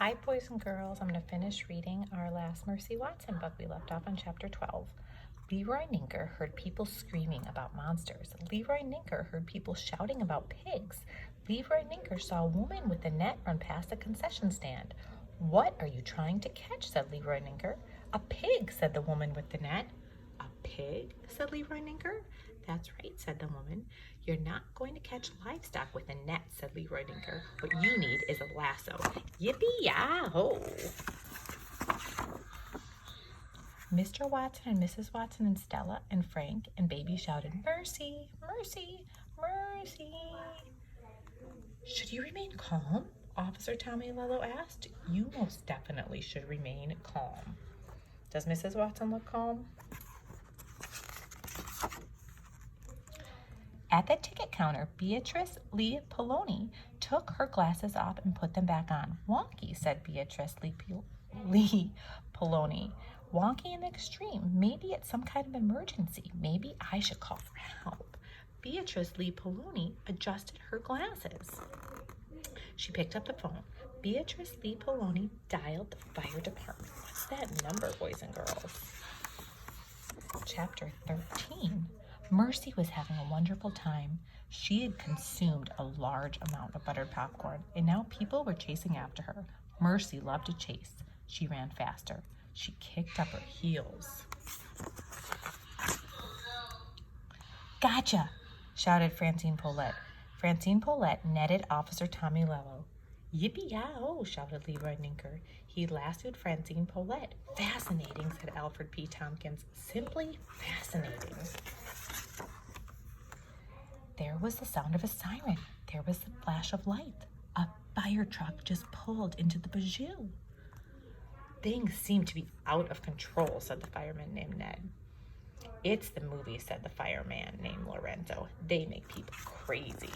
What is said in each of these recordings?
Hi, boys and girls. I'm going to finish reading our last Mercy Watson book. We left off on chapter 12. Leroy Ninker heard people screaming about monsters. Leroy Ninker heard people shouting about pigs. Leroy Ninker saw a woman with a net run past a concession stand. "What are you trying to catch?" said Leroy Ninker. "A pig," said the woman with the net. "A pig?" said Leroy Ninker. "That's right," said the woman. "You're not going to catch livestock with a net," said Leroy Ninker. "What you need is a lasso." Yippee-yah-ho! Mr. Watson and Mrs. Watson and Stella and Frank and Baby shouted, "Mercy, mercy, mercy." "Should you remain calm?" Officer Tommy Lello asked. "You most definitely should remain calm." Does Mrs. Watson look calm? At the ticket counter, Beatrice Lee Poloni took her glasses off and put them back on. "Wonky," said Beatrice Lee Poloni. "Wonky in the extreme. Maybe it's some kind of emergency. Maybe I should call for help." Beatrice Lee Poloni adjusted her glasses. She picked up the phone. Beatrice Lee Poloni dialed the fire department. What's that number, boys and girls? Chapter 13. Mercy was having a wonderful time. She had consumed a large amount of buttered popcorn, and now people were chasing after her. Mercy loved to chase. She ran faster. She kicked up her heels. "Gotcha!" shouted Francine Paulette. Francine Paulette netted Officer Tommy Lello. "Yippee-yah-oh!" shouted Leroy Ninker. He lassoed Francine Paulette. "Fascinating," said Alfred P. Tompkins. "Simply fascinating." There was the sound of a siren. There was the flash of light. A fire truck just pulled into the Bijou. "Things seem to be out of control," said the fireman named Ned. "It's the movie," said the fireman named Lorenzo. "They make people crazy."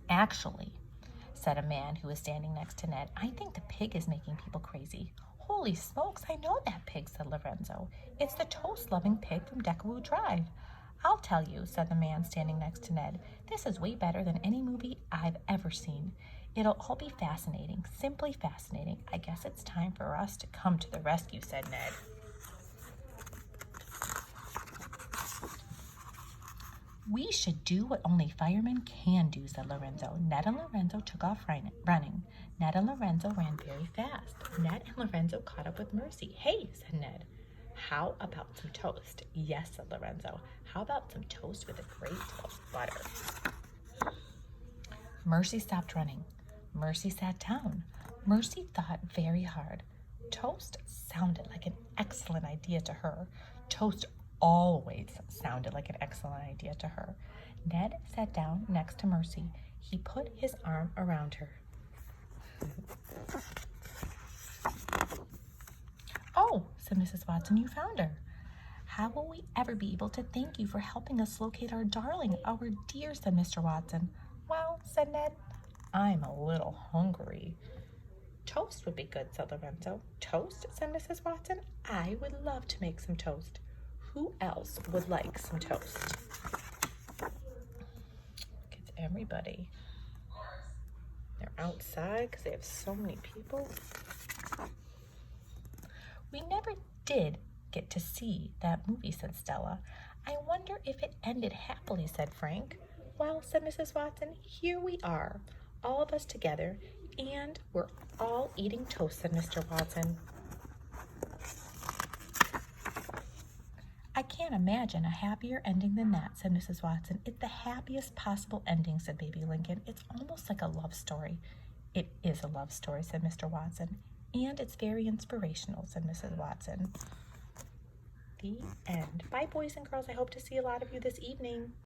"Actually," said a man who was standing next to Ned, "I think the pig is making people crazy." "Holy smokes, I know that pig," said Lorenzo. "It's the toast-loving pig from Decawoo Drive." "I'll tell you," said the man standing next to Ned. "This is way better than any movie I've ever seen. It'll all be fascinating, simply fascinating. I guess it's time for us to come to the rescue," said Ned. "We should do what only firemen can do," said Lorenzo. Ned and Lorenzo took off running. Ned and Lorenzo ran very fast. Ned and Lorenzo caught up with Mercy. "Hey," said Ned. "How about some toast?" "Yes," said Lorenzo. "How about some toast with a great deal of butter?" Mercy stopped running. Mercy sat down. Mercy thought very hard. Toast sounded like an excellent idea to her. Toast always sounded like an excellent idea to her. Ned sat down next to Mercy. He put his arm around her. "Oh," said Mrs. Watson, "you found her. How will we ever be able to thank you for helping us locate our darling, our dear," said Mr. Watson. "Well," said Ned, "I'm a little hungry." "Toast would be good," said Lorenzo. "Toast?" said Mrs. Watson. "I would love to make some toast. Who else would like some toast?" It's everybody. They're outside because they have so many people. "We never did get to see that movie," said Stella. "I wonder if it ended happily," said Frank. "Well," said Mrs. Watson, "here we are, all of us together, and we're all eating toast," said Mr. Watson. "I can't imagine a happier ending than that," said Mrs. Watson. "It's the happiest possible ending," said Baby Lincoln. "It's almost like a love story." "It is a love story," said Mr. Watson. "And it's very inspirational," said Mrs. Watson. The end. Bye, boys and girls. I hope to see a lot of you this evening.